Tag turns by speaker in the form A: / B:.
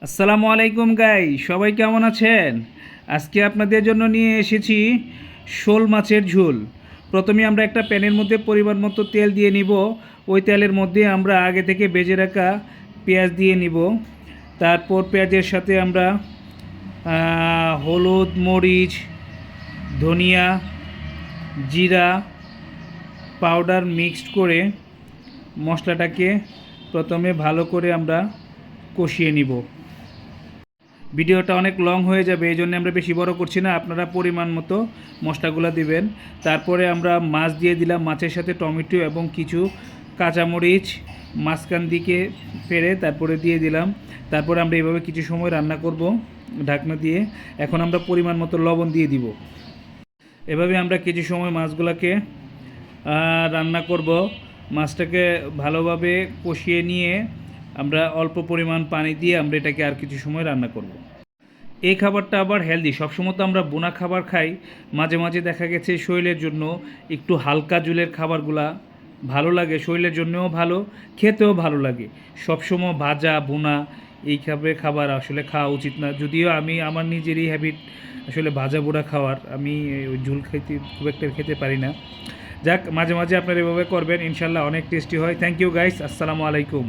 A: আসসালামু আলাইকুম সবাই কেমন আছেন? আজকে আপনাদের জন্য নিয়ে এসেছি শোল মাছের ঝোল। প্রথমে আমরা একটা প্যানের মধ্যে পরিমাণ মতো তেল দিয়ে নিব। ওই তেলের মধ্যে আমরা আগে থেকে ভেজে রাখা পেঁয়াজ দিয়ে নিব। তারপর পেঁয়াজের সাথে আমরা হলুদ, মরিচ, ধনিয়া, জিরা পাউডার মিক্সড করে মশলাটাকে প্রথমে ভালো করে আমরা কষিয়ে নিব। ভিডিওটা অনেক লং হয়ে যাবে, এই জন্য আমরা বেশি বড় করছি না। আপনারা পরিমাণ মতো মশলাগুলো দিবেন। তারপরে আমরা মাছ দিয়ে দিলাম, মাছের সাথে টমেটো এবং কিছু কাঁচামরিচ মাঝখান দিকে ফেলে তারপরে দিয়ে দিলাম। তারপরে আমরা এভাবে কিছু সময় রান্না করব ঢাকনা দিয়ে। এখন আমরা পরিমাণ মতো লবণ দিয়ে দিব। এভাবে আমরা কিছু সময় মাছগুলোকে রান্না করব। মাছটাকে ভালোভাবে কষিয়ে নিয়ে আমরা অল্প পরিমাণ পানি দিয়ে আমরা এটাকে আর কিছু সময় রান্না করব। এই খাবারটা আবার হেলদি। সবসময় তো আমরা বোনা খাবার খাই, মাঝে মাঝে দেখা গেছে শরীরের জন্য একটু হালকা ঝোলের খাবারগুলা ভালো লাগে, শরীরের জন্যও ভালো, খেতেও ভালো লাগে। সবসময় ভাজা বোনা এই খাবার আসলে খাওয়া উচিত না। যদিও আমি আমার নিজেরই হ্যাবিট আসলে ভাজা বোনা খাওয়ার, আমি ওই ঝোল খেতে খুব একটা খেতে পারি না। যাক, মাঝে মাঝে আপনারা এভাবে করবেন, ইনশাল্লাহ অনেক টেস্টি হয়। থ্যাংক ইউ গাইস, আসসালামু আলাইকুম।